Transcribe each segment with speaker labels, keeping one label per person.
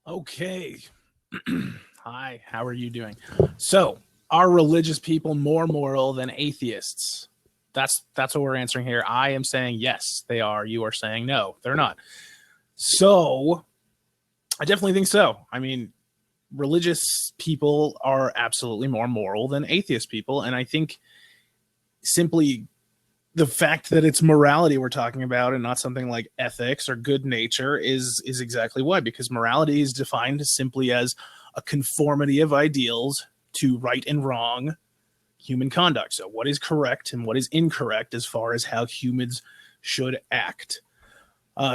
Speaker 1: Okay. Hi, how are you doing? So, are religious people more moral than atheists? That's what we're answering here. I am saying yes, they are. You are saying no, they're not. So, I definitely think so. I mean, religious people are absolutely more moral than atheist people, and I think simply the fact that it's morality we're talking about and not something like ethics or good nature is exactly why, because morality is defined simply as a conformity of ideals to right and wrong human conduct. So what is correct and what is incorrect as far as how humans should act.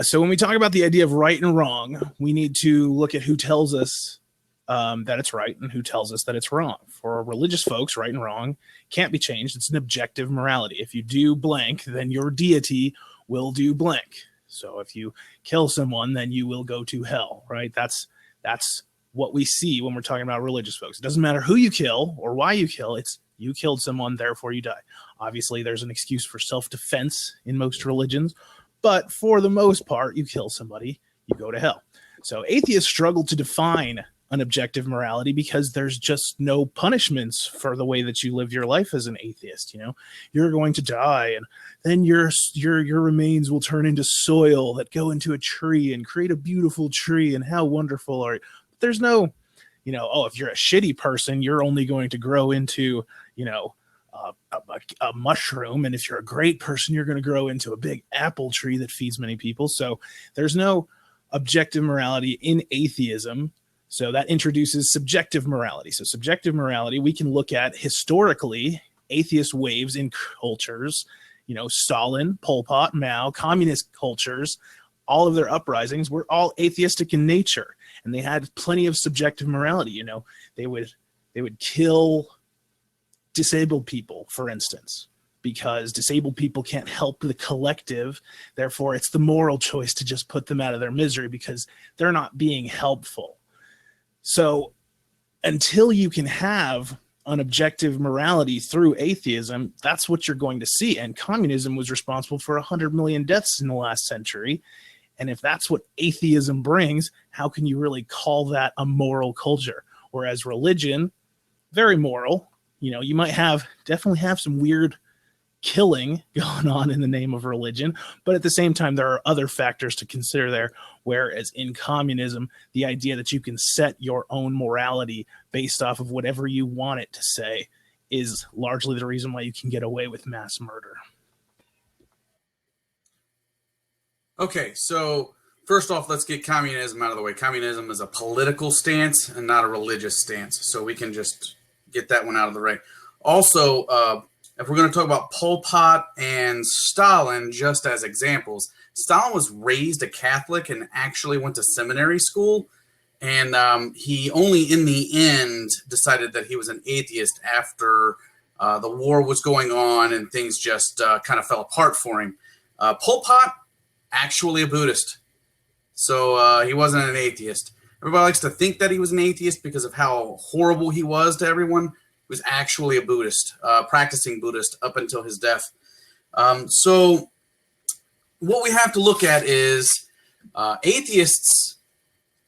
Speaker 1: So when we talk about the idea of right and wrong, we need to look at who tells us that it's right and who tells us that it's wrong. For religious folks, right and wrong can't be changed. It's an objective morality. If you do blank, then your deity will do blank. So if you kill someone, then you will go to hell, right? That's what we see when we're talking about religious folks. It doesn't matter who you kill or why you kill. It's you killed someone, therefore you die. Obviously, there's an excuse for self-defense in most religions, but for the most part, you kill somebody, you go to hell. So atheists struggle to define an objective morality because there's just no punishments for the way that you live your life as an atheist. You know, you're going to die, and then your remains will turn into soil that go into a tree and create a beautiful tree. And how wonderful are you? There's no, oh, if you're a shitty person, you're only going to grow into, a mushroom, and if you're a great person, you're going to grow into a big apple tree that feeds many people. So there's no objective morality in atheism. So that introduces subjective morality. So subjective morality, we can look at historically atheist waves in cultures, Stalin, Pol Pot, Mao, communist cultures, all of their uprisings were all atheistic in nature, and they had plenty of subjective morality. They would kill disabled people, for instance, because disabled people can't help the collective. Therefore, it's the moral choice to just put them out of their misery because they're not being helpful. So until you can have an objective morality through atheism, that's what you're going to see. And communism was responsible for 100 million deaths in the last century. And if that's what atheism brings, how can you really call that a moral culture? Whereas religion, very moral. You might definitely have some weird killing going on in the name of religion, but at the same time, there are other factors to consider there. Whereas in communism, the idea that you can set your own morality based off of whatever you want it to say is largely the reason why you can get away with mass murder.
Speaker 2: Okay, so first off, let's get communism out of the way. Communism is a political stance and not a religious stance, so we can just get that one out of the way. Also, if we're going to talk about Pol Pot and Stalin just as examples, Stalin was raised a Catholic and actually went to seminary school, and he only in the end decided that he was an atheist after the war was going on and things just kind of fell apart for him. Pol Pot, actually a Buddhist, so he wasn't an atheist. Everybody likes to think that he was an atheist because of how horrible he was to everyone. He was actually a Buddhist, practicing Buddhist up until his death. So what we have to look at is atheists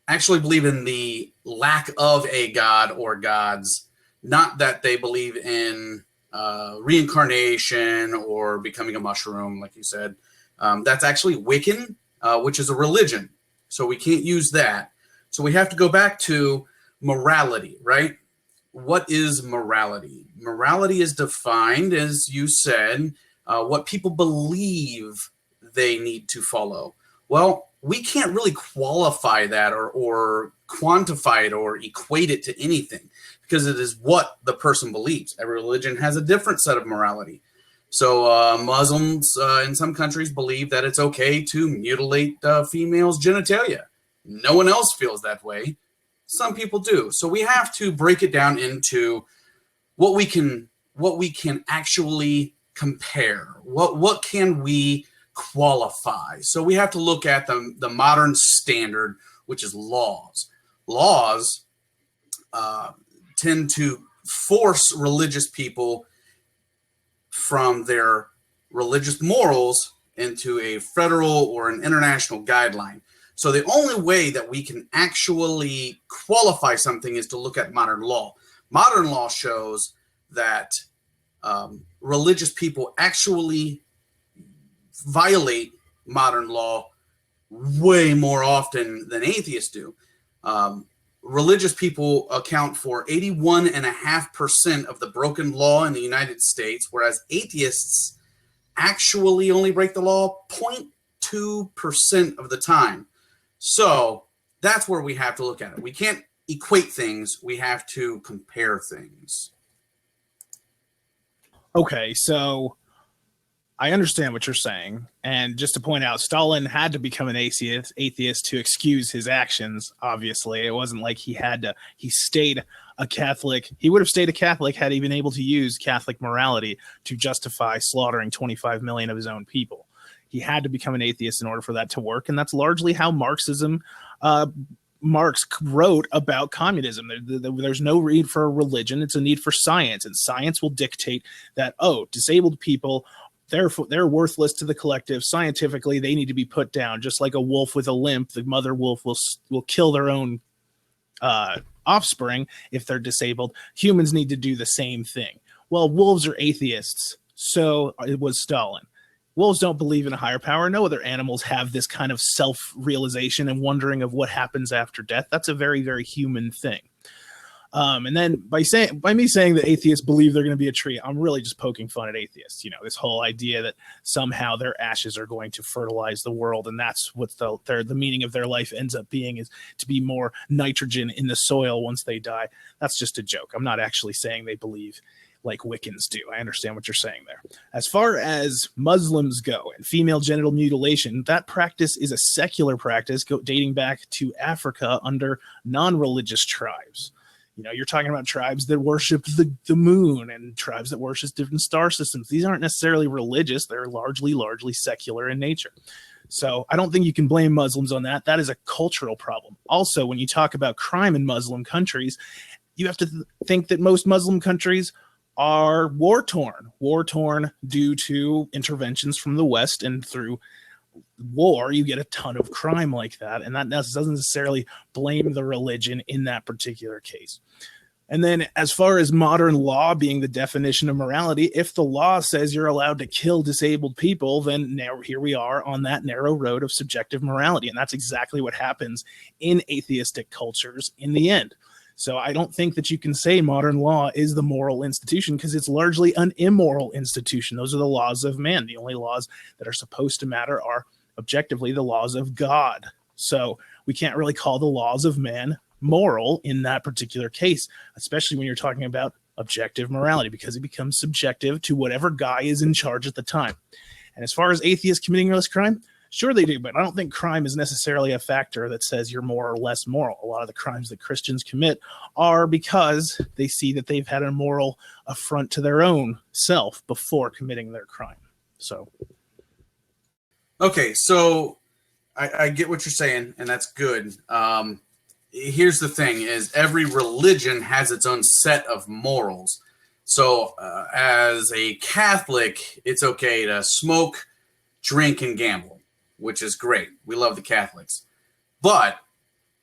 Speaker 2: actually believe in the lack of a god or gods, not that they believe in reincarnation or becoming a mushroom, like you said. That's actually Wiccan, which is a religion. So we can't use that. So we have to go back to morality, right? What is morality? Morality is defined, as you said, what people believe they need to follow. Well, we can't really qualify that or quantify it or equate it to anything because it is what the person believes. Every religion has a different set of morality. So Muslims in some countries believe that it's okay to mutilate females' genitalia. No one else feels that way. Some people do. So we have to break it down into what we can actually compare. What can we qualify? So we have to look at the modern standard, which is laws. Laws tend to force religious people from their religious morals into a federal or an international guideline. So the only way that we can actually qualify something is to look at modern law. Modern law shows that religious people actually violate modern law way more often than atheists do. Religious people account for 81.5% of the broken law in the United States, whereas atheists actually only break the law 0.2% of the time. So that's where we have to look at it. We can't equate things. We have to compare things.
Speaker 1: Okay, so I understand what you're saying. And just to point out, Stalin had to become an atheist to excuse his actions, obviously. It wasn't like he stayed a Catholic. He would have stayed a Catholic had he been able to use Catholic morality to justify slaughtering 25 million of his own people. He had to become an atheist in order for that to work. And that's largely how Marx wrote about communism. There's no need for a religion. It's a need for science. And science will dictate that, disabled people, they're worthless to the collective. Scientifically, they need to be put down. Just like a wolf with a limp, the mother wolf will kill their own offspring if they're disabled. Humans need to do the same thing. Well, wolves are atheists, so it was Stalin. Wolves don't believe in a higher power. No other animals have this kind of self-realization and wondering of what happens after death. That's a very, very human thing. And then by me saying that atheists believe they're going to be a tree, I'm really just poking fun at atheists. You know, this whole idea that somehow their ashes are going to fertilize the world, and that's what the meaning of their life ends up being, is to be more nitrogen in the soil once they die. That's just a joke. I'm not actually saying they believe like Wiccans do. I understand what you're saying there. As far as Muslims go and female genital mutilation, that practice is a secular practice dating back to Africa under non-religious tribes. You know, you're talking about tribes that worship the moon and tribes that worship different star systems. These aren't necessarily religious. They're largely secular in nature. So I don't think you can blame Muslims on that. That is a cultural problem. Also, when you talk about crime in Muslim countries, you have to think that most Muslim countries are war-torn due to interventions from the West, and through war, you get a ton of crime like that, and that doesn't necessarily blame the religion in that particular case. And then as far as modern law being the definition of morality, if the law says you're allowed to kill disabled people, then now here we are on that narrow road of subjective morality, and that's exactly what happens in atheistic cultures in the end. So I don't think that you can say modern law is the moral institution, because it's largely an immoral institution. Those are the laws of man. The only laws that are supposed to matter are objectively the laws of God. So we can't really call the laws of man moral in that particular case, especially when you're talking about objective morality, because it becomes subjective to whatever guy is in charge at the time. And as far as atheists committing less crime, sure they do, but I don't think crime is necessarily a factor that says you're more or less moral. A lot of the crimes that Christians commit are because they see that they've had a moral affront to their own self before committing their crime. So,
Speaker 2: okay, so I get what you're saying, and that's good. Here's the thing: is every religion has its own set of morals. So, as a Catholic, it's okay to smoke, drink, and gamble, which is great. We love the Catholics. But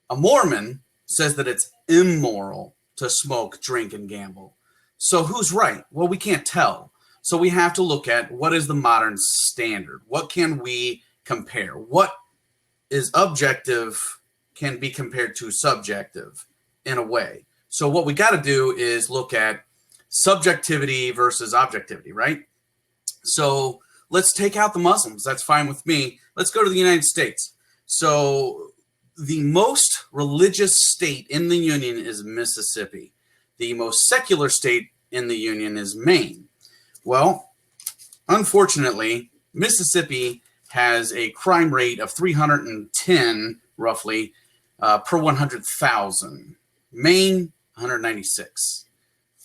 Speaker 2: a Mormon says that it's immoral to smoke, drink, and gamble. So who's right? Well, we can't tell. So we have to look at what is the modern standard. What can we compare? What is objective can be compared to subjective in a way. So what we got to do is look at subjectivity versus objectivity, right? So let's take out the Muslims. That's fine with me. Let's go to the United States. So the most religious state in the Union is Mississippi. The most secular state in the Union is Maine. Well, unfortunately, Mississippi has a crime rate of 310, roughly, per 100,000. Maine, 196.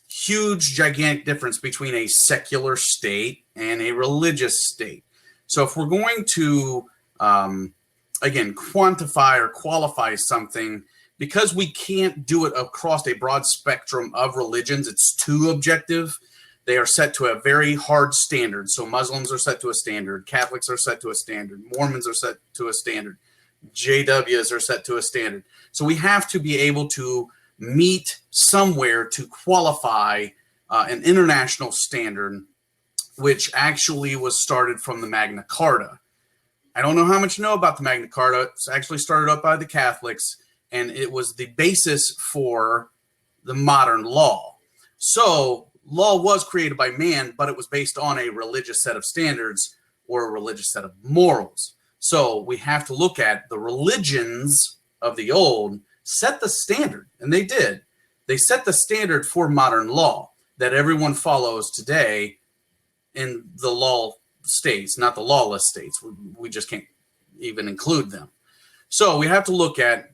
Speaker 2: Huge, gigantic difference between a secular state and a religious state. So if we're going to, again, quantify or qualify something, because we can't do it across a broad spectrum of religions, it's too objective. They are set to a very hard standard. So Muslims are set to a standard. Catholics are set to a standard. Mormons are set to a standard. JWs are set to a standard. So we have to be able to meet somewhere to qualify an international standard, which actually was started from the Magna Carta. I don't know how much you know about the Magna Carta. It's actually started up by the Catholics, and it was the basis for the modern law. So law was created by man, but it was based on a religious set of standards or a religious set of morals. So we have to look at the religions of the old set the standard, and they did. They set the standard for modern law that everyone follows today in the law states, not the lawless states. We just can't even include them. So we have to look at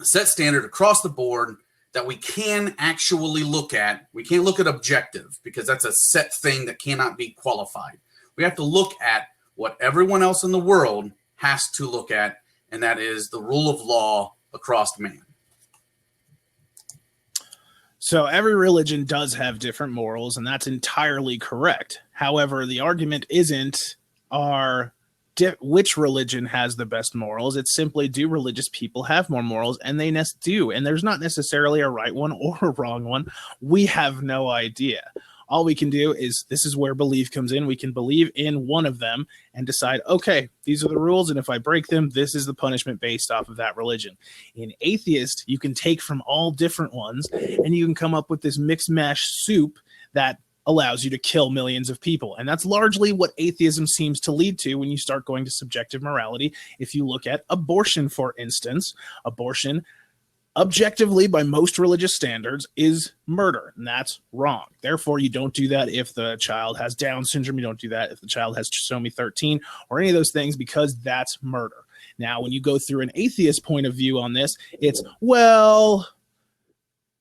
Speaker 2: a set standard across the board that we can actually look at. We can't look at objective because that's a set thing that cannot be qualified. We have to look at what everyone else in the world has to look at, and that is the rule of law across man.
Speaker 1: So every religion does have different morals, and that's entirely correct. However, the argument isn't which religion has the best morals. It's simply, do religious people have more morals? And they do. And there's not necessarily a right one or a wrong one. We have no idea. All we can do is, this is where belief comes in. We can believe in one of them and decide, okay, these are the rules, and if I break them, this is the punishment based off of that religion. In atheist, you can take from all different ones, and you can come up with this mixed mash soup that allows you to kill millions of people. And that's largely what atheism seems to lead to when you start going to subjective morality. If you look at abortion, for instance, abortion objectively, by most religious standards, is murder, and that's wrong. Therefore, you don't do that if the child has Down syndrome. You don't do that if the child has trisomy 13 or any of those things, because that's murder. Now, when you go through an atheist point of view on this, it's, well,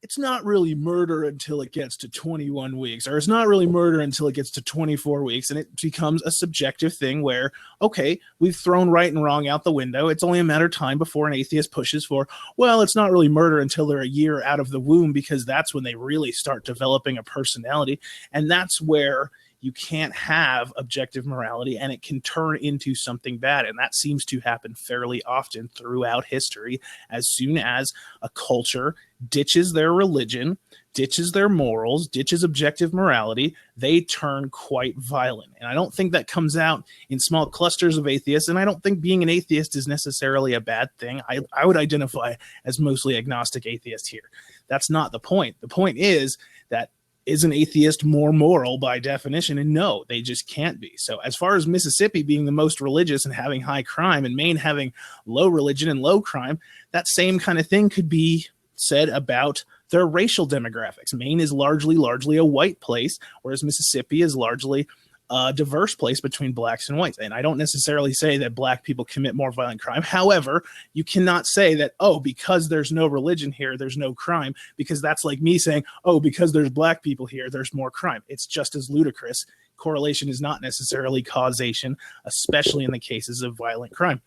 Speaker 1: it's not really murder until it gets to 21 weeks, or it's not really murder until it gets to 24 weeks. And it becomes a subjective thing where, okay, we've thrown right and wrong out the window. It's only a matter of time before an atheist pushes for, well, it's not really murder until they're a year out of the womb, because that's when they really start developing a personality. And that's where you can't have objective morality, and it can turn into something bad. And that seems to happen fairly often throughout history. As soon as a culture ditches their religion, ditches their morals, ditches objective morality, they turn quite violent. And I don't think that comes out in small clusters of atheists, and I don't think being an atheist is necessarily a bad thing. I would identify as mostly agnostic atheist here. That's not the point. The point is that, is an atheist more moral by definition? And no, they just can't be. So as far as Mississippi being the most religious and having high crime, and Maine having low religion and low crime, that same kind of thing could be said about their racial demographics. Maine is largely a white place, whereas Mississippi is largely a diverse place between blacks and whites. And I don't necessarily say that black people commit more violent crime. However, you cannot say that, oh, because there's no religion here, there's no crime, because that's like me saying, oh, because there's black people here, there's more crime. It's just as ludicrous. Correlation is not necessarily causation, especially in the cases of violent crime.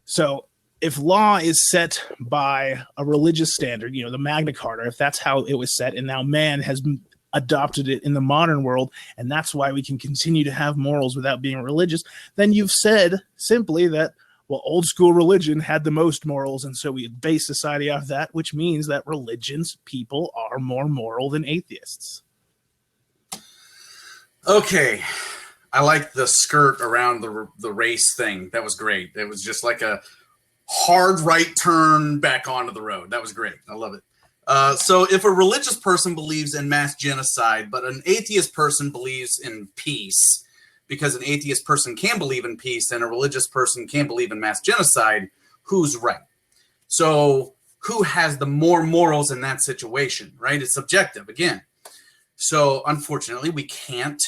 Speaker 1: So if law is set by a religious standard, the Magna Carta, if that's how it was set, and now man has adopted it in the modern world, and that's why we can continue to have morals without being religious, then you've said simply that, well, old school religion had the most morals, and so we base society off that, which means that religions people are more moral than atheists.
Speaker 2: Okay. I like the skirt around the race thing. That was great. It was just like a hard right turn back onto the road. That was great. I love it. So if a religious person believes in mass genocide, but an atheist person believes in peace, because an atheist person can believe in peace and a religious person can believe in mass genocide, who's right? So who has the more morals in that situation, right? It's subjective again. So unfortunately, we can't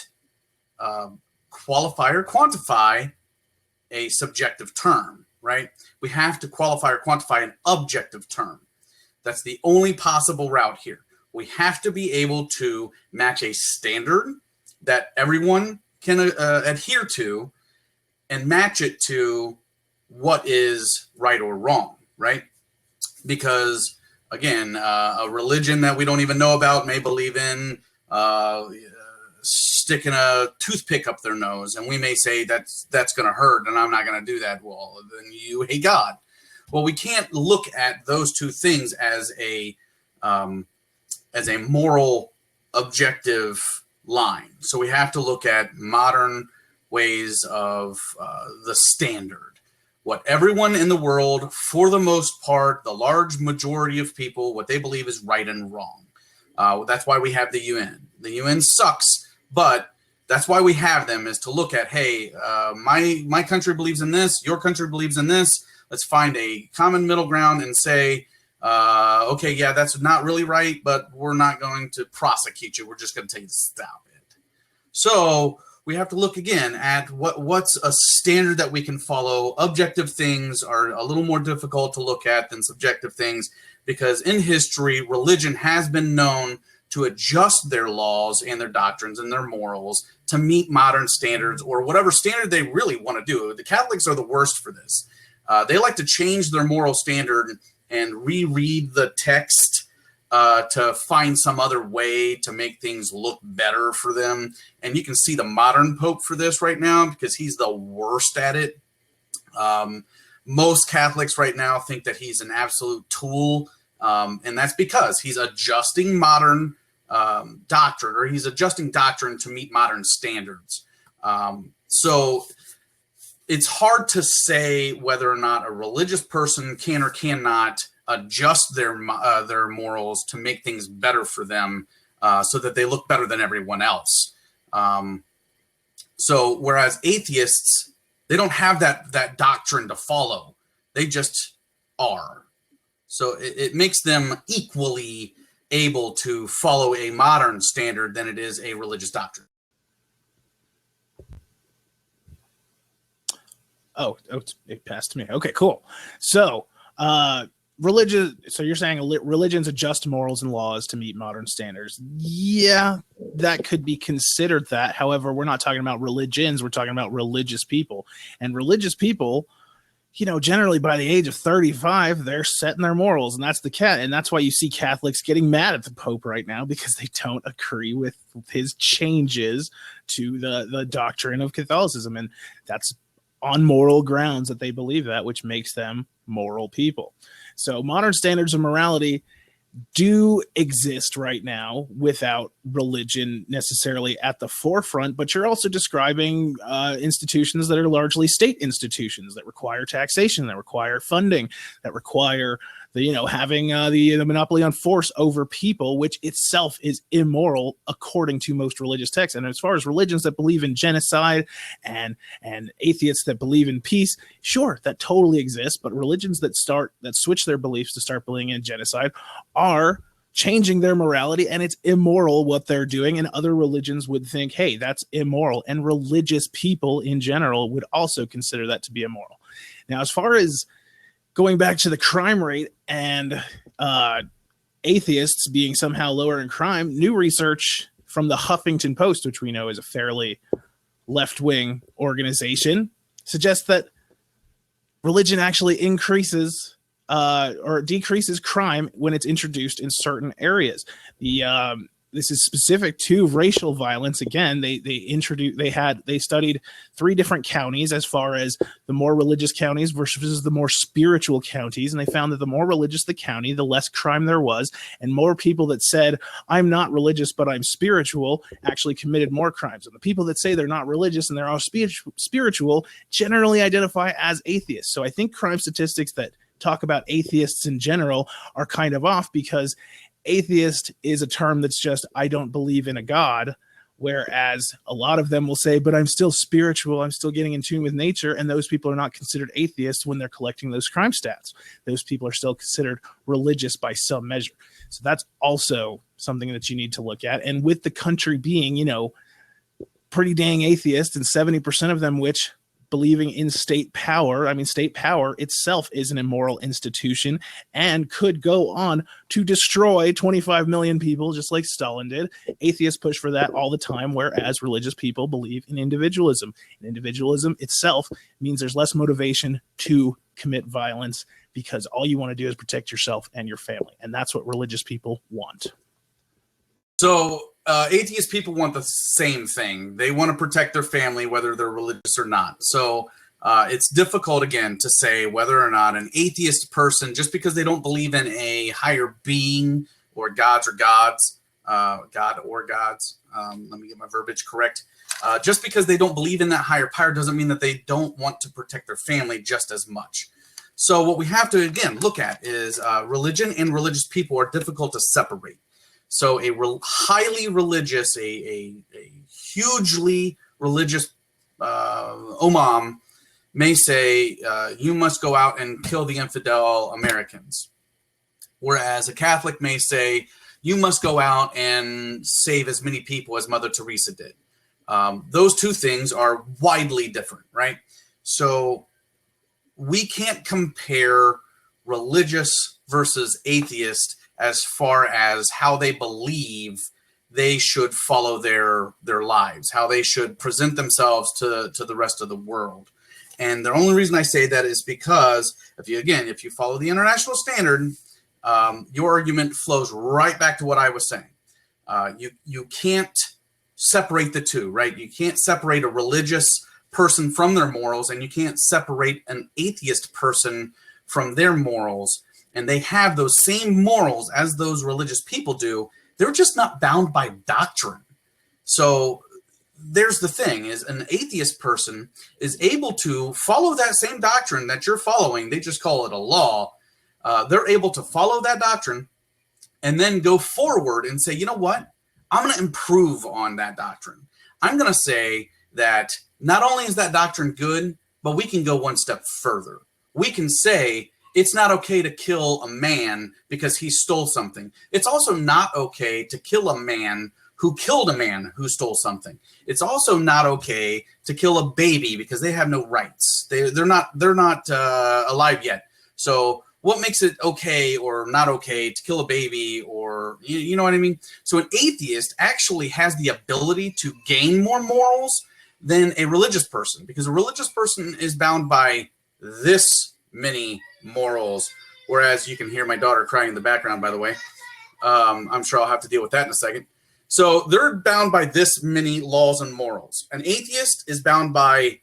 Speaker 2: qualify or quantify a subjective term, right? We have to qualify or quantify an objective term. That's the only possible route here. We have to be able to match a standard that everyone can adhere to and match it to what is right or wrong, right? Because, again, a religion that we don't even know about may believe in sticking a toothpick up their nose, and we may say that's going to hurt, and I'm not going to do that. Well, then you hate God. Well, we can't look at those two things as a moral objective line. So we have to look at modern ways of the standard. What everyone in the world, for the most part, the large majority of people, what they believe is right and wrong. That's why we have the UN. The UN sucks, but that's why we have them, is to look at, hey, my country believes in this, your country believes in this. Let's find a common middle ground and say, okay, yeah, that's not really right, but we're not going to prosecute you. We're just going to tell you to stop it. So we have to look again at what's a standard that we can follow. Objective things are a little more difficult to look at than subjective things, because in history, religion has been known to adjust their laws and their doctrines and their morals to meet modern standards, or whatever standard they really want to do. The Catholics are the worst for this. They like to change their moral standard and reread the text to find some other way to make things look better for them. And you can see the modern Pope for this right now, because he's the worst at it. Most Catholics right now think that he's an absolute tool, and that's because he's adjusting modern doctrine, or he's adjusting doctrine to meet modern standards. So it's hard to say whether or not a religious person can or cannot adjust their morals to make things better for them, so that they look better than everyone else. So whereas atheists, they don't have that doctrine to follow. They just are. So it makes them equally able to follow a modern standard than it is a religious doctrine.
Speaker 1: Oh, it passed me. Okay, cool. So, so you're saying religions adjust morals and laws to meet modern standards. Yeah, that could be considered that. However, we're not talking about religions. We're talking about religious people. And religious people, generally by the age of 35, they're setting their morals. And that's and that's why you see Catholics getting mad at the Pope right now, because they don't agree with his changes to the doctrine of Catholicism. And that's on moral grounds that they believe that, which makes them moral people. So modern standards of morality do exist right now without religion necessarily at the forefront, but you're also describing institutions that are largely state institutions that require taxation, that require funding, that require having the monopoly on force over people, which itself is immoral according to most religious texts. And as far as religions that believe in genocide and atheists that believe in peace, sure, that totally exists. But religions that switch their beliefs to start believing in genocide are changing their morality, and it's immoral what they're doing. And other religions would think, hey, that's immoral. And religious people in general would also consider that to be immoral. Now, as far as going back to the crime rate and atheists being somehow lower in crime, new research from the Huffington Post, which we know is a fairly left-wing organization, suggests that religion actually increases or decreases crime when it's introduced in certain areas. This is specific to racial violence. Again, they studied 3 different counties as far as the more religious counties versus the more spiritual counties, and they found that the more religious the county, the less crime there was, and more people that said, I'm not religious but I'm spiritual, actually committed more crimes. And the people that say they're not religious and they're all spiritual generally identify as atheists. So I think crime statistics that talk about atheists in general are kind of off, because atheist is a term that's just, I don't believe in a God, whereas a lot of them will say, but I'm still spiritual, I'm still getting in tune with nature, and those people are not considered atheists when they're collecting those crime stats. Those people are still considered religious by some measure. So that's also something that you need to look at. And with the country being, pretty dang atheist, and 70% of them which believing in state power. I mean, state power itself is an immoral institution and could go on to destroy 25 million people, just like Stalin did. Atheists push for that all the time, whereas religious people believe in individualism. And individualism itself means there's less motivation to commit violence, because all you want to do is protect yourself and your family. And that's what religious people want.
Speaker 2: So atheist people want the same thing. They want to protect their family, whether they're religious or not. So It's difficult, again, to say whether or not an atheist person, just because they don't believe in a higher being or gods or gods, God or gods, let me get my verbiage correct. Just because they don't believe in that higher power doesn't mean that they don't want to protect their family just as much. So what we have to, again, look at is religion and religious people are difficult to separate. So a highly religious, a hugely religious imam may say, you must go out and kill the infidel Americans. Whereas a Catholic may say, you must go out and save as many people as Mother Teresa did. Those two things are widely different, right? So we can't compare religious versus atheist as far as how they believe they should follow their lives, how they should present themselves to the rest of the world. And the only reason I say that is because if you follow the international standard, your argument flows right back to what I was saying. You can't separate the two, right? You can't separate a religious person from their morals, and you can't separate an atheist person from their morals. And they have those same morals as those religious people do. They're just not bound by doctrine. So there's the thing, is an atheist person is able to follow that same doctrine that you're following. They just call it a law. They're able to follow that doctrine and then go forward and say, you know what? I'm going to improve on that doctrine. I'm going to say that not only is that doctrine good, but we can go one step further. We can say it's not okay to kill a man because he stole something. It's also not okay to kill a man who killed a man who stole something. It's also not okay to kill a baby because they have no rights. They're not alive yet. So what makes it okay or not okay to kill a baby, or you know what I mean? So an atheist actually has the ability to gain more morals than a religious person, because a religious person is bound by this many morals. Whereas you can hear my daughter crying in the background, by the way. I'm sure I'll have to deal with that in a second. So they're bound by this many laws and morals. An atheist is bound by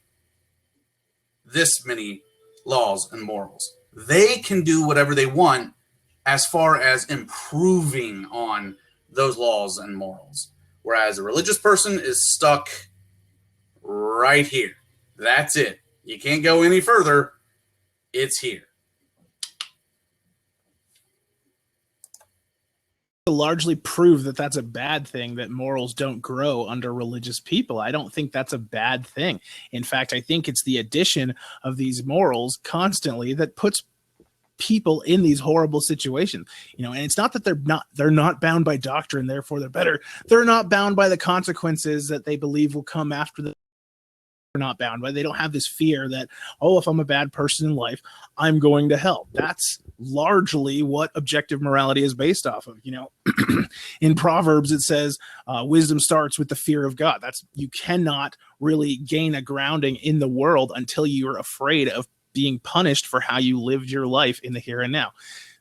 Speaker 2: this many laws and morals. They can do whatever they want as far as improving on those laws and morals. Whereas a religious person is stuck right here. That's it. You can't go any further. It's here.
Speaker 1: Largely prove that that's a bad thing, that morals don't grow under religious people. I don't think that's a bad thing. In fact, I think it's the addition of these morals constantly that puts people in these horrible situations. And it's not that they're not bound by doctrine, therefore they're better. They're not bound by the consequences that they believe will come after the They're not bound by. They don't have this fear that, oh, if I'm a bad person in life, I'm going to hell. That's largely what objective morality is based off of. In Proverbs, it says wisdom starts with the fear of God. You cannot really gain a grounding in the world until you're afraid of being punished for how you lived your life in the here and now.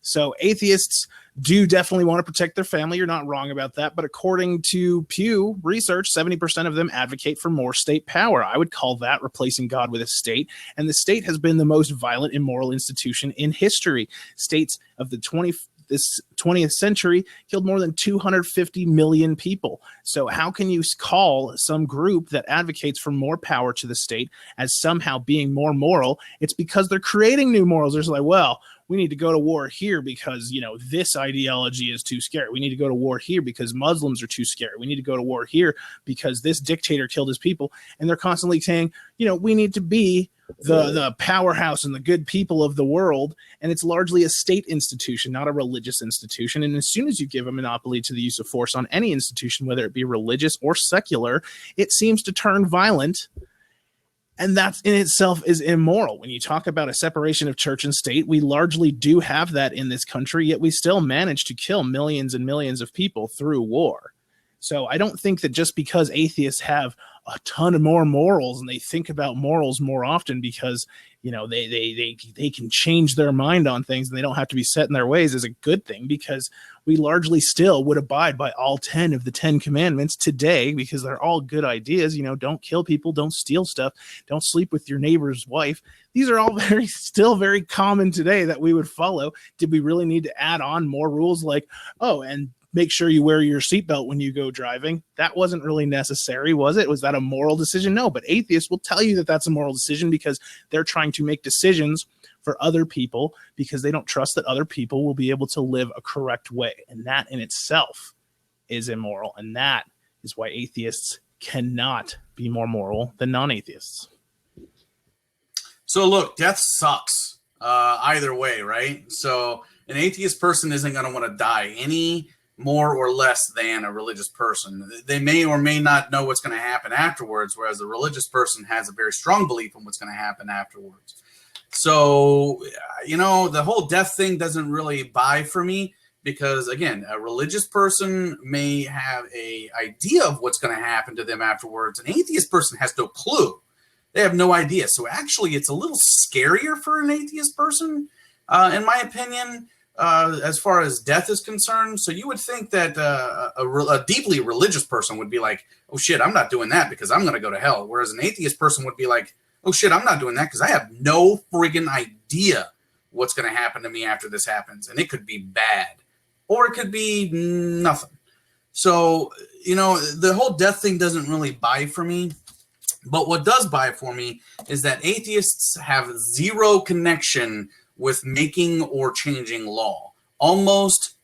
Speaker 1: So atheists do definitely want to protect their family. You're not wrong about that. But according to Pew Research, 70% of them advocate for more state power. I would call that replacing God with a state. And the state has been the most violent, immoral institution in history. States of this 20th century killed more than 250 million people. So how can you call some group that advocates for more power to the state as somehow being more moral? It's because they're creating new morals. They're like, well, we need to go to war here because, this ideology is too scary. We need to go to war here because Muslims are too scary. We need to go to war here because this dictator killed his people. And they're constantly saying, we need to be the powerhouse and the good people of the world. And it's largely a state institution, not a religious institution. And as soon as you give a monopoly to the use of force on any institution, whether it be religious or secular, it seems to turn violent. And that in itself is immoral. When you talk about a separation of church and state, we largely do have that in this country, yet we still manage to kill millions and millions of people through war. So I don't think that just because atheists have a ton of more morals, and they think about morals more often because, you know, they can change their mind on things and they don't have to be set in their ways, is a good thing, because we largely still would abide by all 10 of the 10 commandments today, because they're all good ideas. You know, don't kill people, don't steal stuff, don't sleep with your neighbor's wife. These are all still very common today that we would follow. Did we really need to add on more rules like, oh, and make sure you wear your seatbelt when you go driving? That wasn't really necessary, was it? Was that a moral decision? No, but atheists will tell you that that's a moral decision because they're trying to make decisions for other people because they don't trust that other people will be able to live a correct way. And that in itself is immoral. And that is why atheists cannot be more moral than non-atheists.
Speaker 2: So look, death sucks either way, right? So an atheist person isn't going to want to die any more or less than a religious person. They may or may not know what's going to happen afterwards, whereas a religious person has a very strong belief in what's going to happen afterwards. So, you know, the whole death thing doesn't really buy for me because, again, a religious person may have an idea of what's going to happen to them afterwards. An atheist person has no clue. They have no idea. So actually, it's a little scarier for an atheist person, in my opinion, as far as death is concerned. So you would think that a deeply religious person would be like, oh, shit, I'm not doing that because I'm going to go to hell. Whereas an atheist person would be like, oh, shit, I'm not doing that because I have no friggin' idea what's going to happen to me after this happens. And it could be bad or it could be nothing. So, you know, the whole death thing doesn't really buy for me. But what does buy for me is that atheists have zero connection with making or changing law. Almost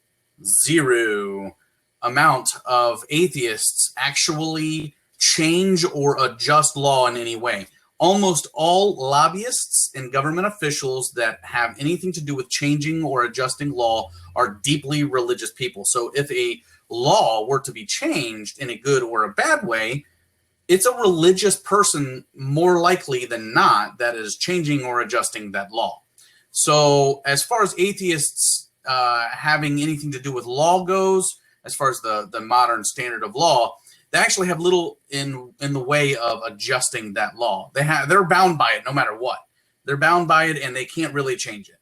Speaker 2: zero amount of atheists actually change or adjust law in any way. Almost all lobbyists and government officials that have anything to do with changing or adjusting law are deeply religious people. So if a law were to be changed in a good or a bad way, it's a religious person more likely than not that is changing or adjusting that law. So as far as atheists having anything to do with law goes, as far as the modern standard of law, they actually have little in the way of adjusting that law. They're bound by it no matter what. They're bound by it and they can't really change it.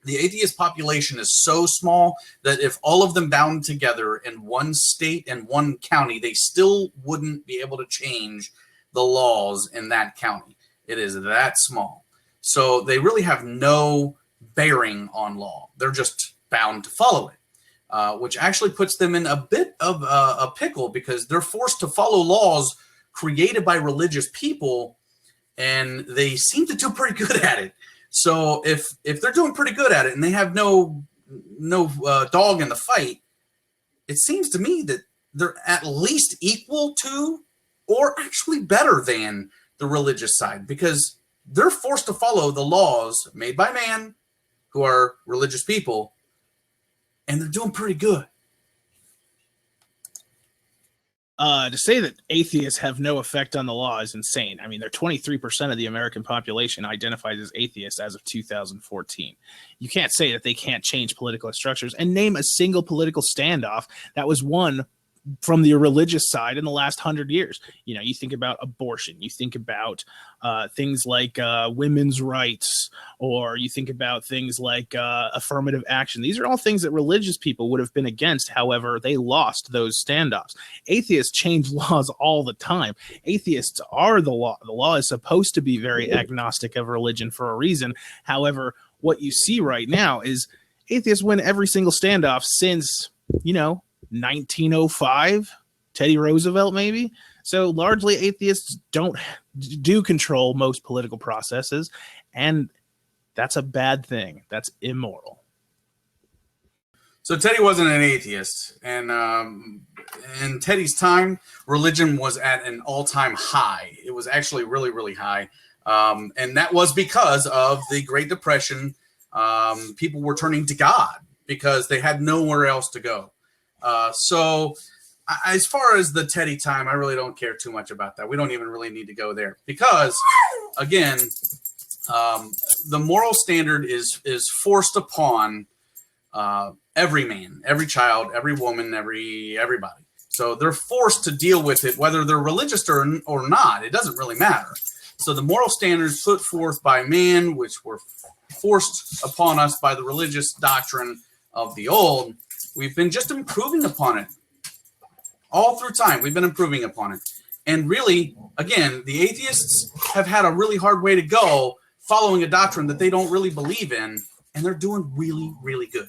Speaker 2: The atheist population is so small that if all of them bound together in one state and one county, they still wouldn't be able to change the laws in that county. It is that small. So they really have no bearing on law. They're just bound to follow it, which actually puts them in a bit of a pickle because they're forced to follow laws created by religious people, and they seem to do pretty good at it. So if they're doing pretty good at it and they have no dog in the fight, it seems to me that they're at least equal to or actually better than the religious side because they're forced to follow the laws made by man who are religious people, and they're doing pretty good.
Speaker 1: To say that atheists have no effect on the law is insane. I mean, they're 23% of the American population identifies as atheists as of 2014. You can't say that they can't change political structures and name a single political standoff that was won from the religious side in the last 100 years. You know, you think about abortion, you think about things like women's rights, or you think about things like affirmative action. These are all things that religious people would have been against. However, they lost those standoffs. Atheists change laws all the time. Atheists are the law. The law is supposed to be very agnostic of religion for a reason. However, what you see right now is atheists win every single standoff since, you know, 1905, Teddy Roosevelt, maybe. So largely atheists do control most political processes, and that's a bad thing. That's immoral.
Speaker 2: So Teddy wasn't an atheist, and in Teddy's time, religion was at an all-time high. It was actually really, really high, and that was because of the Great Depression. People were turning to God because they had nowhere else to go. So as far as the Teddy time, I really don't care too much about that. We don't even really need to go there because, again, the moral standard is forced upon every man, every child, every woman, everybody. So So they're forced to deal with it, whether they're religious or not. It doesn't really matter. So the moral standards put forth by man, which were forced upon us by the religious doctrine of the old, we've been just improving upon it. All through time, we've been improving upon it. And really, again, the atheists have had a really hard way to go following a doctrine that they don't really believe in, and they're doing really, really good.